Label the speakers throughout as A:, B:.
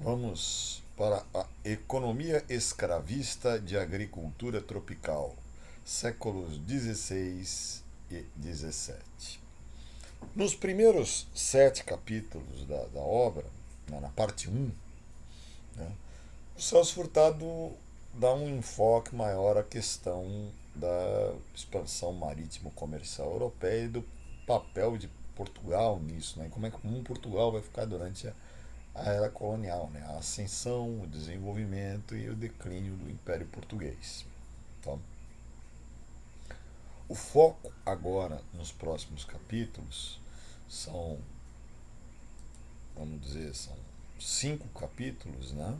A: Vamos para a economia escravista de agricultura tropical, séculos XVI e XVII. Nos primeiros 7 capítulos da obra, na parte 1, né, o Celso Furtado dá um enfoque maior à questão da expansão marítimo-comercial europeia e do papel de Portugal nisso, né? Como Portugal vai ficar durante a era colonial, né? A ascensão, o desenvolvimento e o declínio do Império Português. Tá? O foco agora nos próximos capítulos são, vamos dizer, são 5 capítulos, né?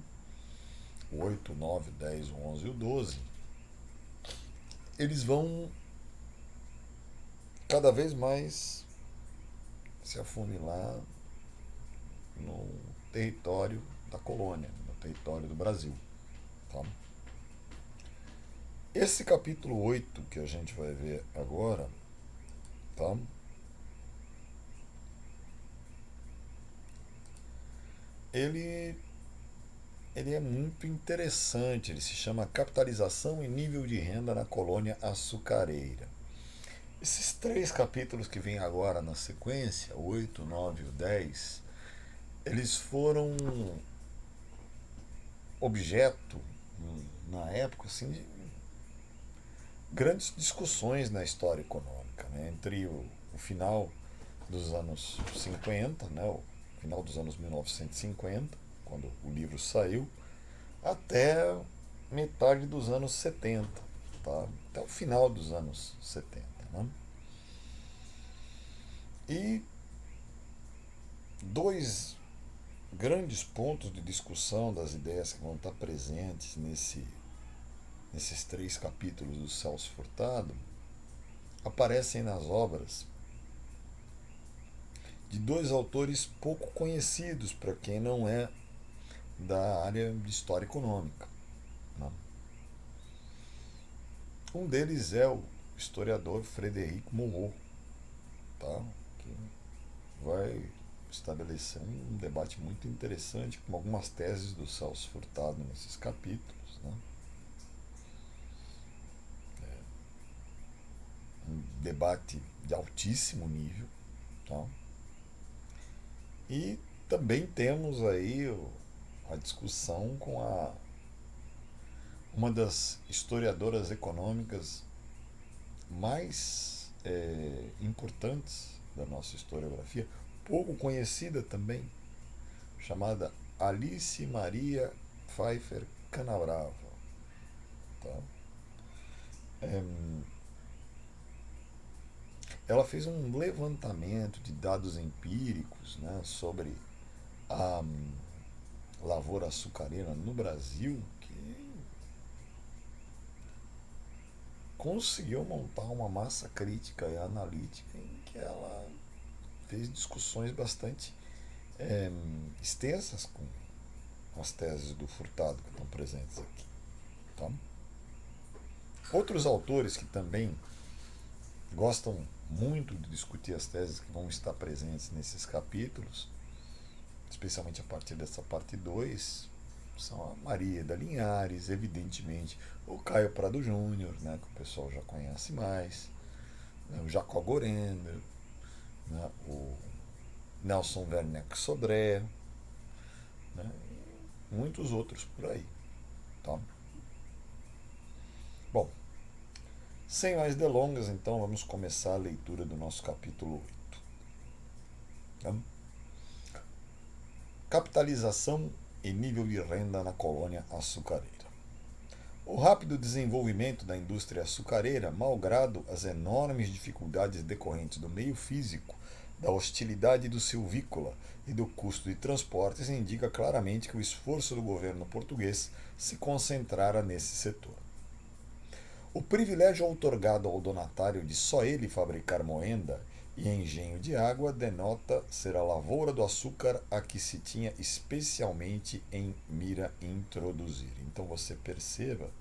A: O 8, 9, 10, o 11 e o 12. Eles vão cada vez mais se afunilar no território da colônia, no território do Brasil. Tá? Esse capítulo 8 que a gente vai ver agora, tá? Ele, ele é muito interessante, ele se chama Capitalização e Nível de Renda na Colônia Açucareira. Esses 3 capítulos que vêm agora na sequência, o 8, 9 e o 10, eles foram objeto, na época, assim, de grandes discussões na história econômica, né? Entre o final dos anos 50, né? O final dos anos 1950, quando o livro saiu, até metade dos anos 70, tá? Até o final dos anos 70. Né? E dois grandes pontos de discussão das ideias que vão estar presentes nesses 3 capítulos do Celso Furtado aparecem nas obras de 2 autores pouco conhecidos para quem não é da área de história econômica. Né? Um deles é o historiador Frederico Moreau, tá? Que vai estabelecer um debate muito interessante com algumas teses do Celso Furtado nesses capítulos. Né? Um debate de altíssimo nível. Tá? E também temos aí a discussão com uma das historiadoras econômicas mais importantes da nossa historiografia, pouco conhecida também, chamada Alice Maria Pfeiffer Canabrava. Tá? É, ela fez um levantamento de dados empíricos, né, sobre a lavoura açucareira no Brasil, que conseguiu montar uma massa crítica e analítica em que ela fez discussões bastante é, extensas com as teses do Furtado que estão presentes aqui. Tá? Outros autores que também gostam muito de discutir as teses que vão estar presentes nesses capítulos, especialmente a partir dessa parte 2, são a Maria da Linhares, evidentemente, o Caio Prado Júnior, né, que o pessoal já conhece mais, né, o Jacó Gorender, né, o Nelson Werneck Sodré, né, e muitos outros por aí. Tá? Bom, sem mais delongas, então vamos começar a leitura do nosso capítulo 8. Tá? Capitalização e nível de renda na colônia açucareira. O rápido desenvolvimento da indústria açucareira, malgrado as enormes dificuldades decorrentes do meio físico, da hostilidade do silvícola e do custo de transportes, indica claramente que o esforço do governo português se concentrara nesse setor. O privilégio outorgado ao donatário de só ele fabricar moenda e engenho de água denota ser a lavoura do açúcar a que se tinha especialmente em mira introduzir. Então você perceba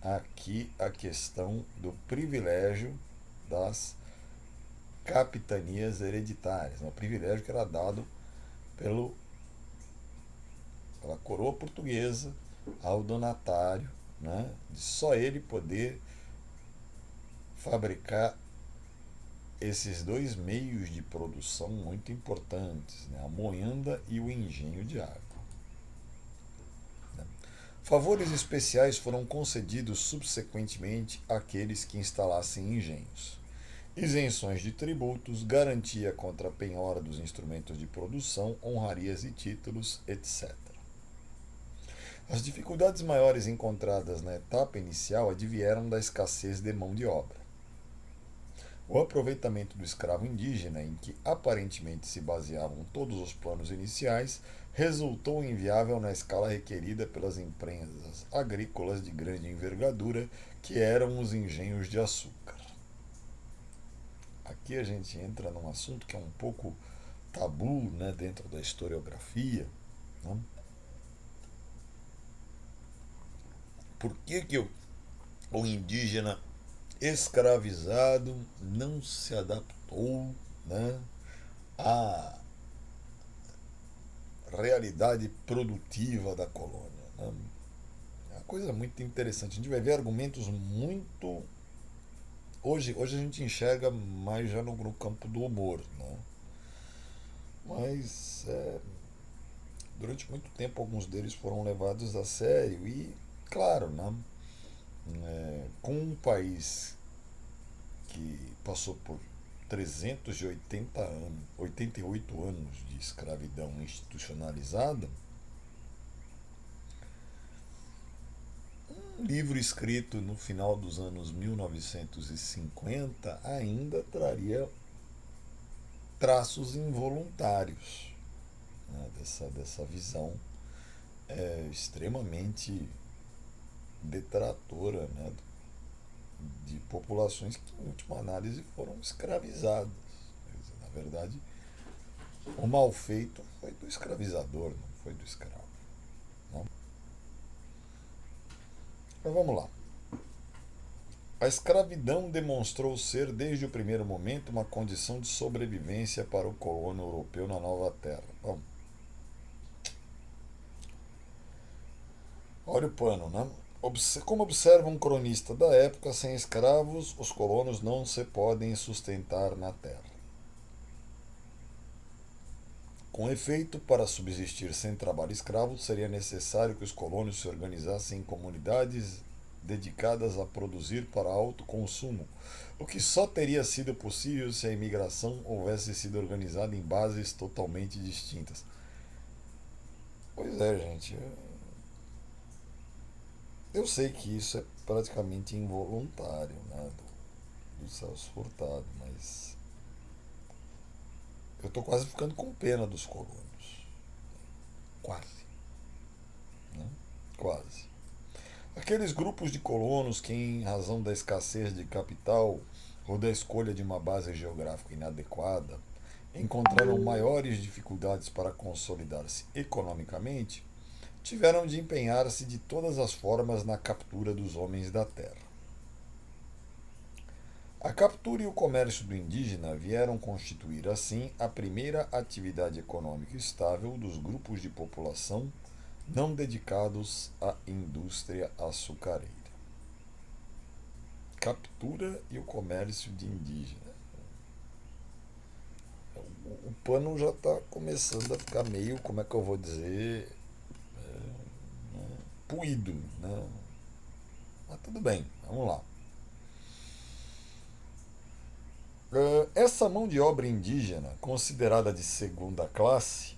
A: aqui a questão do privilégio das capitanias hereditárias, o privilégio que era dado pelo pela coroa portuguesa ao donatário, né, de só ele poder fabricar esses dois meios de produção muito importantes, né, a moenda e o engenho de água. Favores especiais foram concedidos subsequentemente àqueles que instalassem engenhos. Isenções de tributos, garantia contra a penhora dos instrumentos de produção, honrarias e títulos, etc. As dificuldades maiores encontradas na etapa inicial advieram da escassez de mão de obra. O aproveitamento do escravo indígena, em que aparentemente se baseavam todos os planos iniciais, resultou inviável na escala requerida pelas empresas agrícolas de grande envergadura, que eram os engenhos de açúcar. Aqui a gente entra num assunto que é um pouco tabu, né, dentro da historiografia. Né? Por que o indígena escravizado não se adaptou, né, à realidade produtiva da colônia? Né? É uma coisa muito interessante. A gente vai ver argumentos muito. Hoje a gente enxerga mais já no campo do humor. Né? Mas durante muito tempo alguns deles foram levados a sério e, claro, né, com um país que passou por 380 anos, 88 anos de escravidão institucionalizada, um livro escrito no final dos anos 1950 ainda traria traços involuntários, né, dessa visão extremamente detratora, né, de populações que, em última análise, foram escravizadas. Na verdade, o mal feito foi do escravizador, não foi do escravo. Não? Mas vamos lá. A escravidão demonstrou ser, desde o primeiro momento, uma condição de sobrevivência para o colono europeu na nova terra. Bom, olha o pano, né? Como observa um cronista da época, sem escravos, os colonos não se podem sustentar na terra. Com efeito, para subsistir sem trabalho escravo, seria necessário que os colonos se organizassem em comunidades dedicadas a produzir para autoconsumo, o que só teria sido possível se a imigração houvesse sido organizada em bases totalmente distintas. Pois é, gente. Eu sei que isso é praticamente involuntário, né, do Celso Furtado, mas eu estou quase ficando com pena dos colonos. Quase. Né? Quase. Aqueles grupos de colonos que, em razão da escassez de capital ou da escolha de uma base geográfica inadequada, encontraram maiores dificuldades para consolidar-se economicamente, tiveram de empenhar-se de todas as formas na captura dos homens da terra. A captura e o comércio do indígena vieram constituir, assim, a primeira atividade econômica estável dos grupos de população não dedicados à indústria açucareira. Captura e o comércio de indígena. O pano já está começando a ficar meio, como é que eu vou dizer, puído, né? Mas tudo bem, vamos lá. Essa mão de obra indígena, considerada de segunda classe,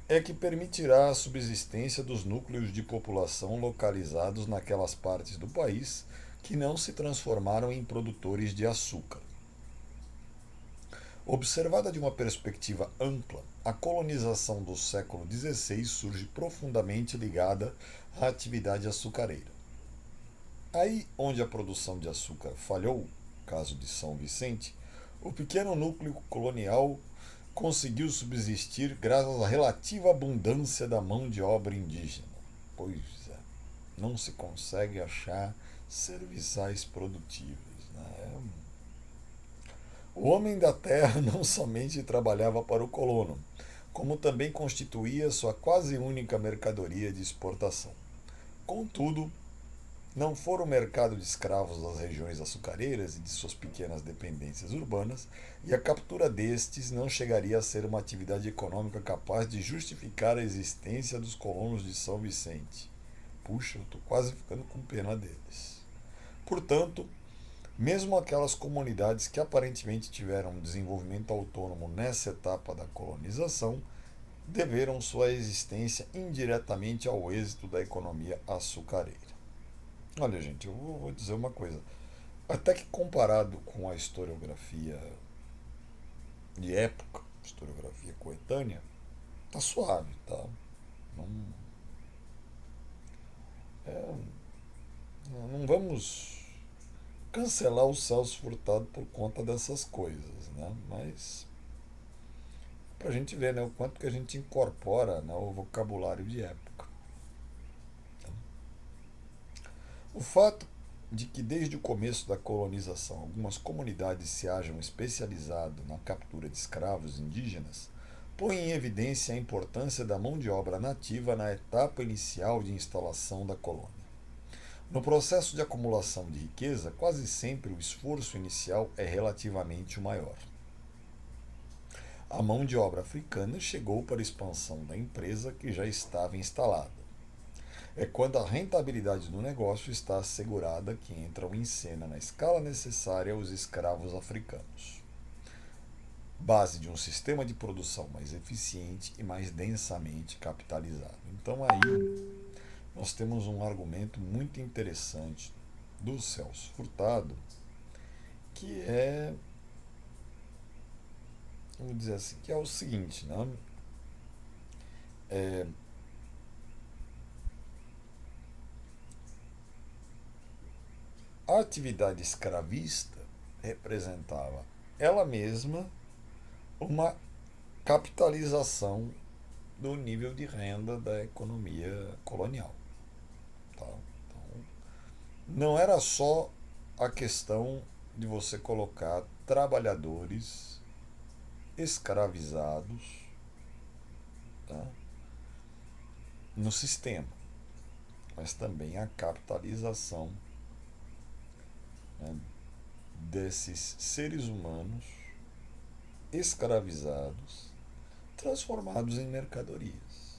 A: é que permitirá a subsistência dos núcleos de população localizados naquelas partes do país que não se transformaram em produtores de açúcar. Observada de uma perspectiva ampla, a colonização do século XVI surge profundamente ligada à atividade açucareira. Aí onde a produção de açúcar falhou, caso de São Vicente, o pequeno núcleo colonial conseguiu subsistir graças à relativa abundância da mão de obra indígena. Pois é, não se consegue achar serviçais produtivos. Né? O homem da terra não somente trabalhava para o colono, como também constituía sua quase única mercadoria de exportação. Contudo, não fora o mercado de escravos das regiões açucareiras e de suas pequenas dependências urbanas, e a captura destes não chegaria a ser uma atividade econômica capaz de justificar a existência dos colonos de São Vicente. Puxa, eu estou quase ficando com pena deles. Portanto, mesmo aquelas comunidades que aparentemente tiveram um desenvolvimento autônomo nessa etapa da colonização, deveram sua existência indiretamente ao êxito da economia açucareira. Olha, gente, eu vou dizer uma coisa. Até que comparado com a historiografia de época, historiografia coetânea, tá suave, tá? Não, é, não vamos cancelar o Celso Furtado por conta dessas coisas, né? Mas pra gente ver, né, o quanto que a gente incorpora, né, o vocabulário de época. O fato de que desde o começo da colonização algumas comunidades se hajam especializado na captura de escravos indígenas põe em evidência a importância da mão de obra nativa na etapa inicial de instalação da colônia. No processo de acumulação de riqueza, quase sempre o esforço inicial é relativamente o maior. A mão de obra africana chegou para a expansão da empresa que já estava instalada. É quando a rentabilidade do negócio está assegurada que entram em cena na escala necessária os escravos africanos, base de um sistema de produção mais eficiente e mais densamente capitalizado. Então aí nós temos um argumento muito interessante do Celso Furtado, que é, vamos dizer assim, que é o seguinte, né? É, a atividade escravista representava ela mesma uma capitalização do nível de renda da economia colonial. Tá? Então, não era só a questão de você colocar trabalhadores escravizados, tá, no sistema, mas também a capitalização, né, desses seres humanos escravizados, transformados em mercadorias.